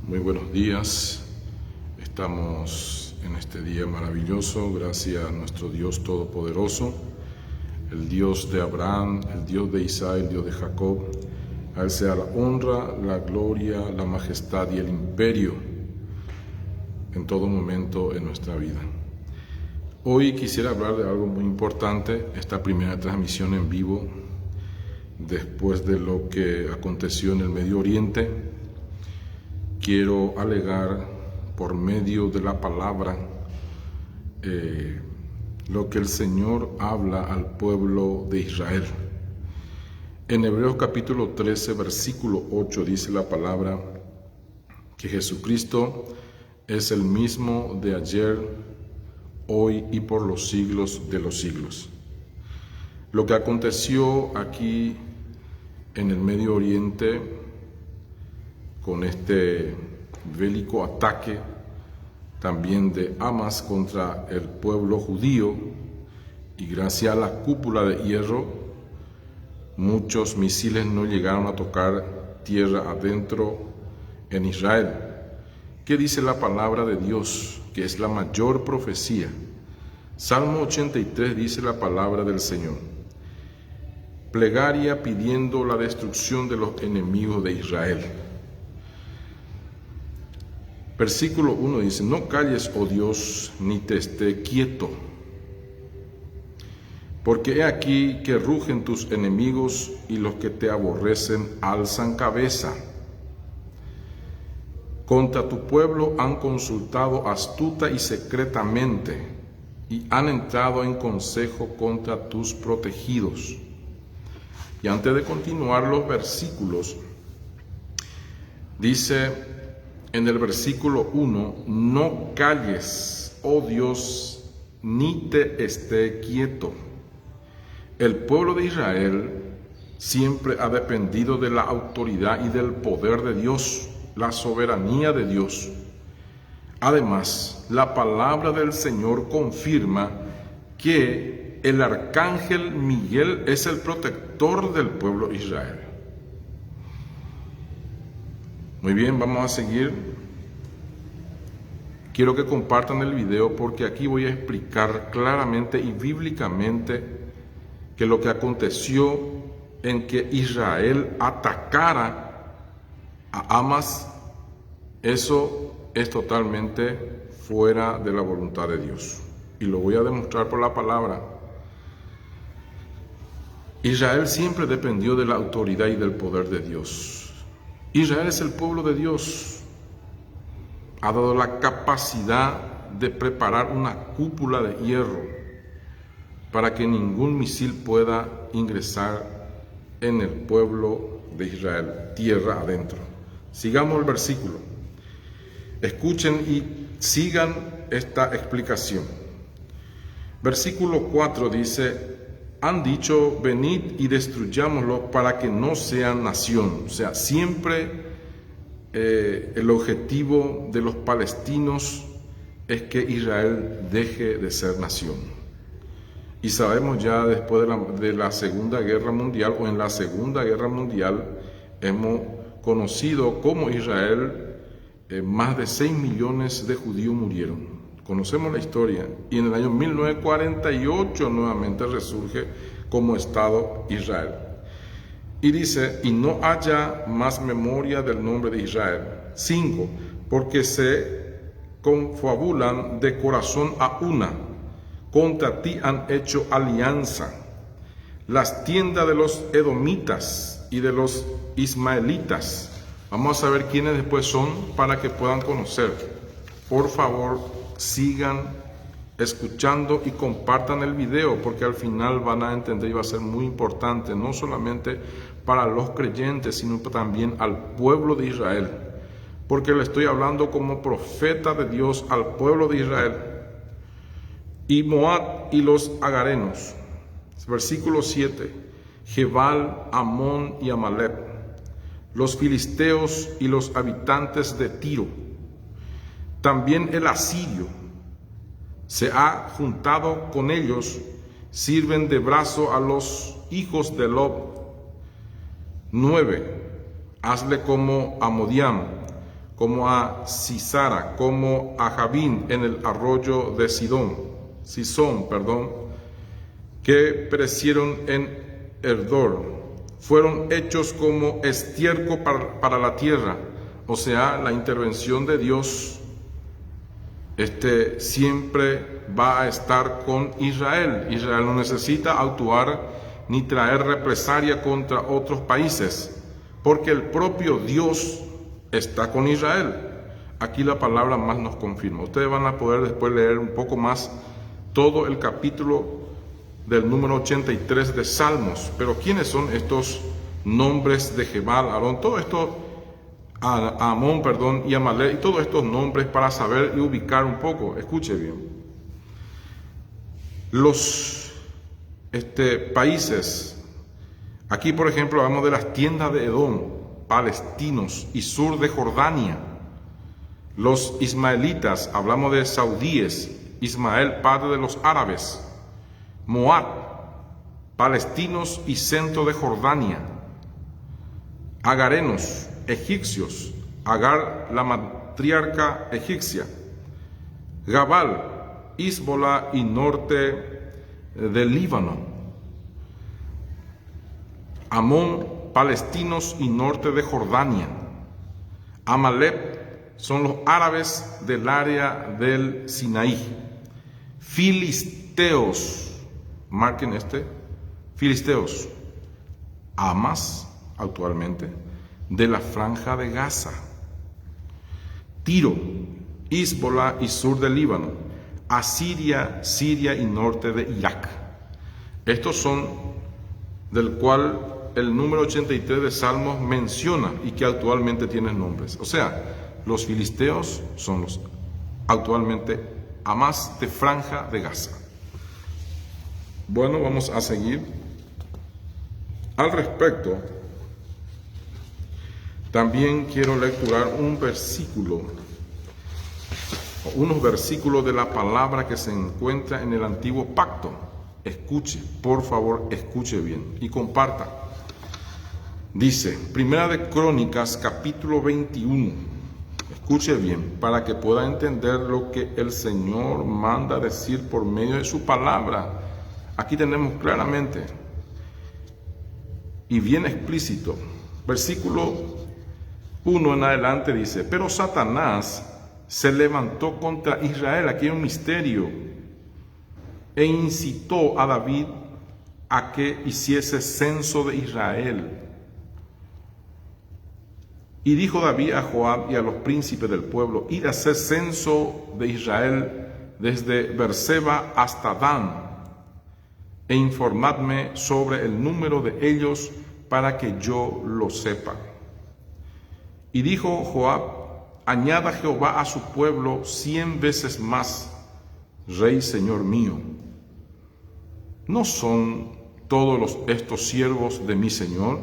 Muy buenos días. Estamos en este día maravilloso, gracias a nuestro Dios Todopoderoso, el Dios de Abraham, el Dios de Isaac, el Dios de Jacob. A Él sea la honra, la gloria, la majestad y el imperio en todo momento en nuestra vida. Hoy quisiera hablar de algo muy importante, esta primera transmisión en vivo, después de lo que aconteció en el Medio Oriente. Quiero alegar por medio de la palabra lo que el Señor habla al pueblo de Israel. En Hebreos capítulo 13, versículo 8 dice la palabra que Jesucristo es el mismo de ayer, hoy y por los siglos de los siglos. Lo que aconteció aquí en el Medio Oriente con este bélico ataque también de Hamas contra el pueblo judío, y gracias a la cúpula de hierro, muchos misiles no llegaron a tocar tierra adentro en Israel. ¿Qué dice la palabra de Dios? Que es la mayor profecía. Salmo 83 dice la palabra del Señor: plegaria pidiendo la destrucción de los enemigos de Israel. Versículo 1 dice: no calles, oh Dios, ni te esté quieto, porque he aquí que rugen tus enemigos y los que te aborrecen alzan cabeza. Contra tu pueblo han consultado astuta y secretamente, y han entrado en consejo contra tus protegidos. Y antes de continuar los versículos, dice en el versículo 1, no calles, oh Dios, ni te esté quieto. El pueblo de Israel siempre ha dependido de la autoridad y del poder de Dios, la soberanía de Dios. Además, la palabra del Señor confirma que el arcángel Miguel es el protector del pueblo de Israel. Muy bien, vamos a seguir. Quiero que compartan el video porque aquí voy a explicar claramente y bíblicamente que lo que aconteció en que Israel atacara a Hamas, eso es totalmente fuera de la voluntad de Dios. Y lo voy a demostrar por la palabra. Israel siempre dependió de la autoridad y del poder de Dios. Israel es el pueblo de Dios. Ha dado la capacidad de preparar una cúpula de hierro para que ningún misil pueda ingresar en el pueblo de Israel, tierra adentro. Sigamos el versículo. Escuchen y sigan esta explicación. Versículo 4 dice: han dicho, venid y destruyámoslo para que no sea nación. O sea, siempre el objetivo de los palestinos es que Israel deje de ser nación. Y sabemos ya después de la Segunda Guerra Mundial, o en la Segunda Guerra Mundial, hemos conocido cómo Israel, más de 6 millones de judíos murieron. Conocemos la historia, y en el año 1948 nuevamente resurge como Estado Israel. Y dice, y no haya más memoria del nombre de Israel. 5, porque se confabulan de corazón a una, contra ti han hecho alianza. Las tiendas de los edomitas y de los ismaelitas. Vamos a saber quiénes después son para que puedan conocer. Por favor, sigan escuchando y compartan el video, porque al final van a entender y va a ser muy importante, no solamente para los creyentes, sino también al pueblo de Israel, porque le estoy hablando como profeta de Dios al pueblo de Israel. Y Moab y los agarenos, versículo 7, Jebal, Amón y Amalek, los filisteos y los habitantes de Tiro. También el asirio se ha juntado con ellos, sirven de brazo a los hijos de Lob. 9. Hazle como a Modián, como a Sisara, como a Jabín en el arroyo de Sison, que perecieron en Erdor. Fueron hechos como estiércol para la tierra. O sea, la intervención de Dios siempre va a estar con Israel. Israel no necesita actuar ni traer represalia contra otros países, porque el propio Dios está con Israel. Aquí la palabra más nos confirma. Ustedes van a poder después leer un poco más todo el capítulo del número 83 de Salmos. Pero ¿quiénes son estos nombres de Jebal, Aarón? Todo esto, Amón, y Amalek, y todos estos nombres para saber y ubicar un poco. Escuche bien. Los países, aquí por ejemplo hablamos de las tiendas de Edom, palestinos y sur de Jordania. Los ismaelitas, hablamos de saudíes, Ismael, padre de los árabes. Moab, palestinos y centro de Jordania. Agarenos, egipcios, Agar, la matriarca egipcia. Gabal, Hezbolá y norte del Líbano. Amón, palestinos y norte de Jordania. Amalek son los árabes del área del Sinaí. Filisteos, marquen filisteos, Hamas, actualmente, de la franja de Gaza. Tiro, Hezbolá y sur del Líbano. Asiria, Siria y norte de Irak. Estos son del cual el número 83 de Salmos menciona y que actualmente tienen nombres. O sea, los filisteos son los actualmente Hamas de franja de Gaza. Bueno, vamos a seguir. Al respecto, también quiero lecturar unos versículos de la palabra que se encuentra en el Antiguo Pacto. Escuche, por favor, escuche bien y comparta. Dice, Primera de Crónicas, capítulo 21. Escuche bien, para que pueda entender lo que el Señor manda decir por medio de su palabra. Aquí tenemos claramente y bien explícito. Versículo 1 en adelante dice, pero Satanás se levantó contra Israel, aquí hay un misterio, e incitó a David a que hiciese censo de Israel. Y dijo David a Joab y a los príncipes del pueblo, id a hacer censo de Israel desde Berseba hasta Dan, e informadme sobre el número de ellos para que yo lo sepa. Y dijo Joab, añada Jehová a su pueblo 100 veces más, Rey Señor mío. ¿No son todos estos siervos de mi Señor?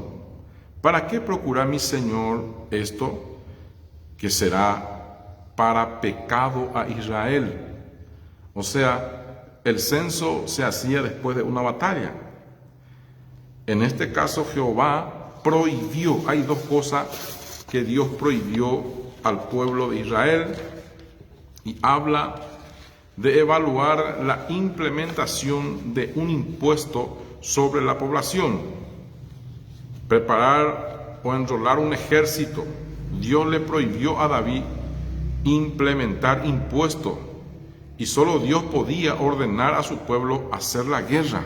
¿Para qué procura mi Señor esto, que será para pecado a Israel? O sea, el censo se hacía después de una batalla. En este caso Jehová prohibió, hay dos cosas que Dios prohibió al pueblo de Israel, y habla de evaluar la implementación de un impuesto sobre la población, preparar o enrolar un ejército. Dios le prohibió a David implementar impuestos, y solo Dios podía ordenar a su pueblo hacer la guerra.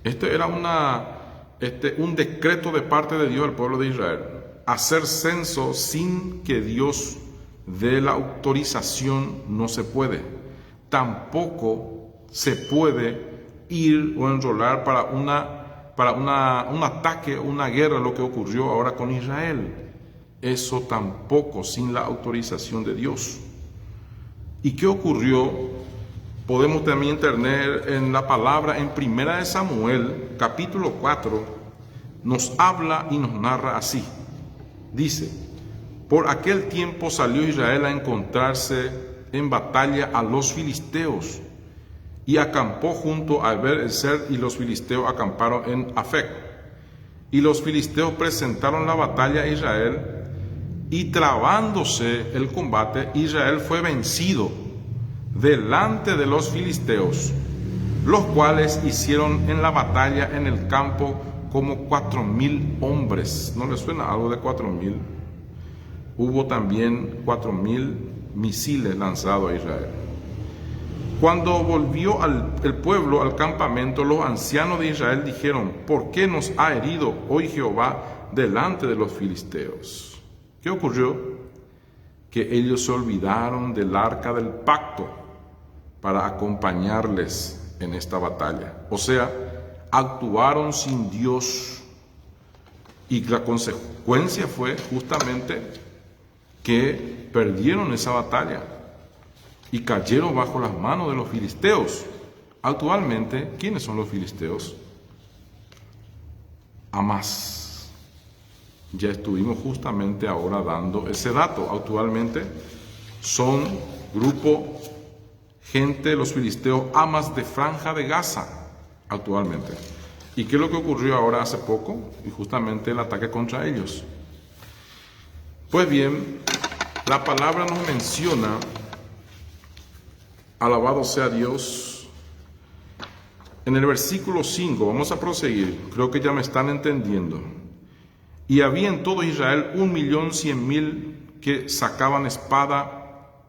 Este era un decreto de parte de Dios al pueblo de Israel. Hacer censo sin que Dios dé la autorización no se puede. Tampoco se puede ir o enrolar para un ataque, una guerra, lo que ocurrió ahora con Israel. Eso tampoco sin la autorización de Dios. ¿Y qué ocurrió? Podemos también tener en la palabra en Primera de Samuel, capítulo 4, nos habla y nos narra así. Dice, por aquel tiempo salió Israel a encontrarse en batalla a los filisteos, y acampó junto a Eber-Ezer, y los filisteos acamparon en Afec. Y los filisteos presentaron la batalla a Israel, y trabándose el combate, Israel fue vencido delante de los filisteos, los cuales hicieron en la batalla en el campo como 4,000 hombres. ¿No les suena algo de 4,000? Hubo también 4,000 misiles lanzados a Israel. Cuando volvió el pueblo al campamento, los ancianos de Israel dijeron: ¿por qué nos ha herido hoy Jehová delante de los filisteos? ¿Qué ocurrió? Que ellos se olvidaron del arca del pacto para acompañarles en esta batalla. O sea, actuaron sin Dios. Y la consecuencia fue justamente que perdieron esa batalla y cayeron bajo las manos de los filisteos. Actualmente, ¿quiénes son los filisteos? Hamás. Ya estuvimos justamente ahora dando ese dato. Actualmente son grupo, gente, los filisteos, Hamás de Franja de Gaza, actualmente. ¿Y qué es lo que ocurrió ahora hace poco? Y justamente el ataque contra ellos. Pues bien, la palabra nos menciona, alabado sea Dios, en el versículo 5, vamos a proseguir, creo que ya me están entendiendo. Y había en todo Israel 1,100,000 que sacaban espada,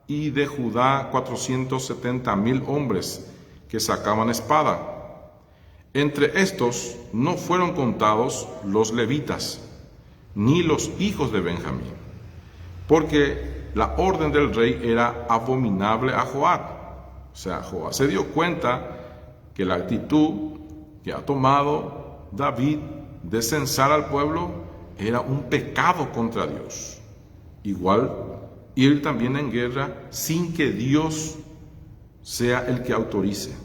y de Judá 470,000 hombres que sacaban espada. Entre estos no fueron contados los levitas, ni los hijos de Benjamín, porque la orden del rey era abominable a Joab. O sea, Joab se dio cuenta que la actitud que ha tomado David de censar al pueblo era un pecado contra Dios. Igual, ir también en guerra sin que Dios sea el que autorice.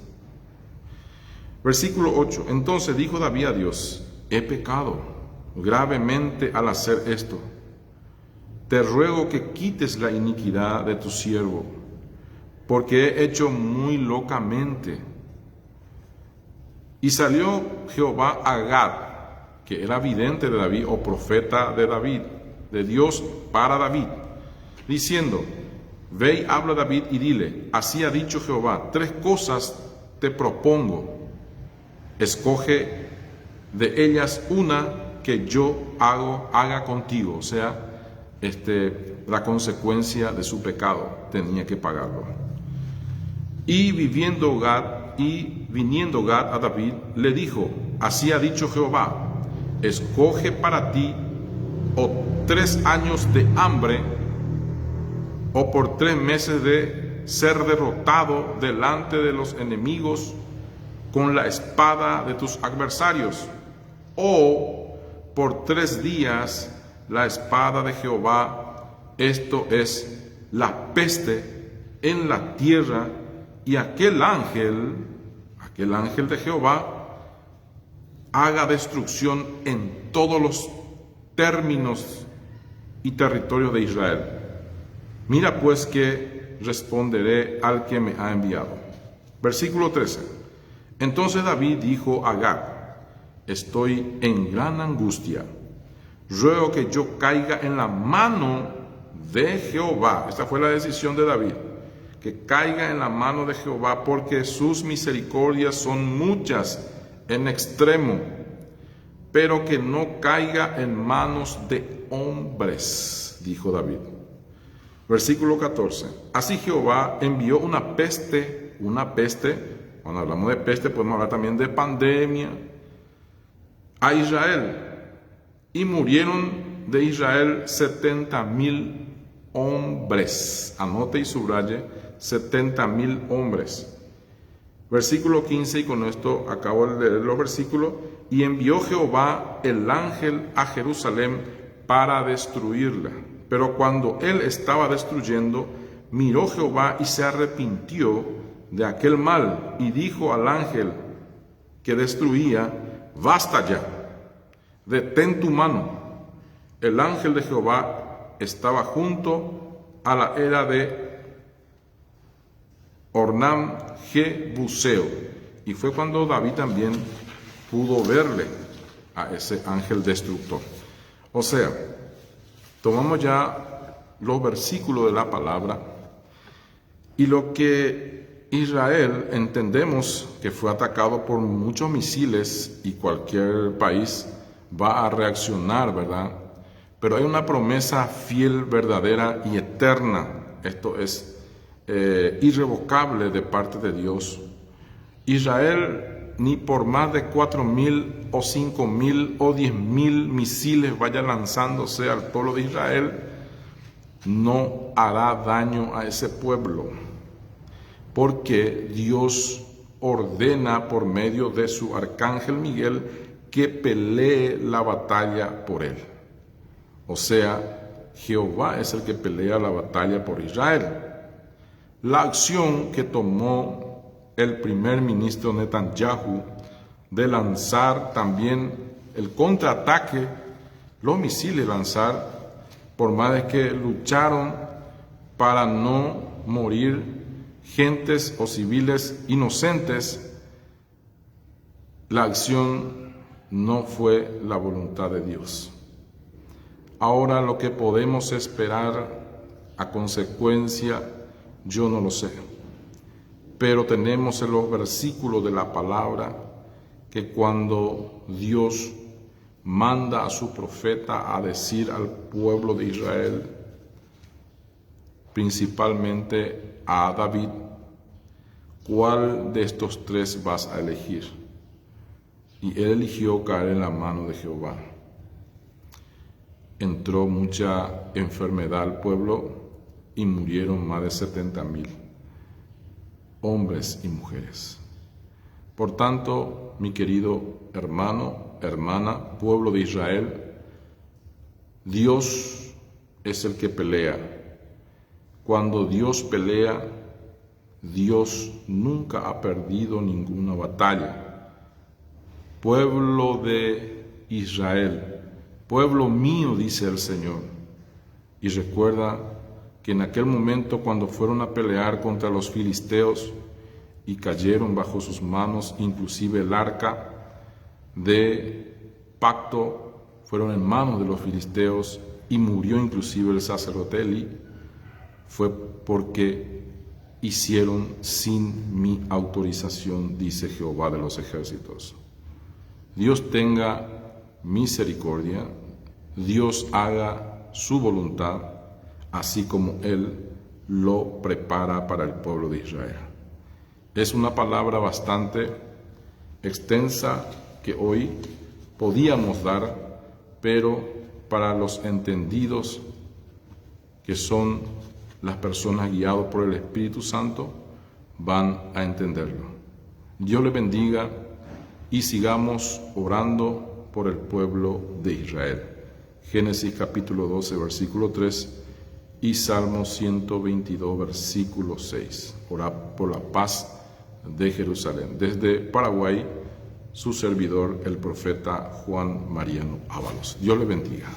Versículo 8. Entonces dijo David a Dios: he pecado gravemente al hacer esto. Te ruego que quites la iniquidad de tu siervo, porque he hecho muy locamente. Y salió Jehová a Gad, que era vidente de David o profeta de David, de Dios para David, diciendo: ve y habla a David y dile: así ha dicho Jehová, 3 cosas te propongo, escoge de ellas una que yo haga contigo. O sea, la consecuencia de su pecado tenía que pagarlo. Y viniendo Gad a David, le dijo: así ha dicho Jehová, escoge para ti o 3 años de hambre, o por 3 meses de ser derrotado delante de los enemigos con la espada de tus adversarios, o por 3 días la espada de Jehová, esto es la peste en la tierra, y aquel ángel de Jehová haga destrucción en todos los términos y territorios de Israel. Mira pues que responderé al que me ha enviado. Versículo 13. Entonces David dijo a Gad: estoy en gran angustia, ruego que yo caiga en la mano de Jehová. Esta fue la decisión de David, que caiga en la mano de Jehová, porque sus misericordias son muchas en extremo, pero que no caiga en manos de hombres, dijo David. Versículo 14. Así Jehová envió una peste, cuando hablamos de peste podemos hablar también de pandemia, a Israel, y murieron de Israel 70,000 hombres. Anote y subraye: 70,000 hombres. Versículo 15, y con esto acabo de leer los versículos. Y envió Jehová el ángel a Jerusalén para destruirla. Pero cuando él estaba destruyendo, miró Jehová y se arrepintió de aquel mal, y dijo al ángel que destruía: basta ya, detén tu mano. El ángel de Jehová estaba junto a la era de Ornam Jebuseo, y fue cuando David también pudo verle a ese ángel destructor. O sea, Tomamos ya los versículos de la palabra y lo que Israel entendemos que fue atacado por muchos misiles y cualquier país va a reaccionar, ¿verdad? Pero hay una promesa fiel, verdadera y eterna. Esto es irrevocable de parte de Dios. Israel, ni por más de 4.000 o 5.000 o 10.000 misiles vaya lanzándose al pueblo de Israel, no hará daño a ese pueblo, porque Dios ordena por medio de su arcángel Miguel que pelee la batalla por él. O sea, Jehová es el que pelea la batalla por Israel. La acción que tomó el primer ministro Netanyahu de lanzar también el contraataque, los misiles lanzar, por más de que lucharon para no morir gentes o civiles inocentes, la acción no fue la voluntad de Dios. Ahora lo que podemos esperar a consecuencia, yo no lo sé. Pero tenemos en los versículos de la palabra que cuando Dios manda a su profeta a decir al pueblo de Israel, principalmente a David, ¿cuál de estos tres vas a elegir? Y él eligió caer en la mano de Jehová. Entró mucha enfermedad al pueblo y murieron más de 70.000 hombres y mujeres. Por tanto, mi querido hermano, hermana, pueblo de Israel, Dios es el que pelea. Cuando Dios pelea, Dios nunca ha perdido ninguna batalla. Pueblo de Israel, pueblo mío, dice el Señor. Y recuerda que en aquel momento cuando fueron a pelear contra los filisteos y cayeron bajo sus manos, inclusive el arca de pacto, fueron en manos de los filisteos y murió inclusive el sacerdote Elí, fue porque hicieron sin mi autorización, dice Jehová de los ejércitos. Dios tenga misericordia, Dios haga su voluntad, así como Él lo prepara para el pueblo de Israel. Es una palabra bastante extensa que hoy podíamos dar, pero para los entendidos, que son las personas guiadas por el Espíritu Santo, van a entenderlo. Dios les bendiga y sigamos orando por el pueblo de Israel. Génesis capítulo 12, versículo 3 y Salmo 122, versículo 6. Orad por la paz de Jerusalén. Desde Paraguay, su servidor, el profeta Juan Mariano Ábalos. Dios le bendiga.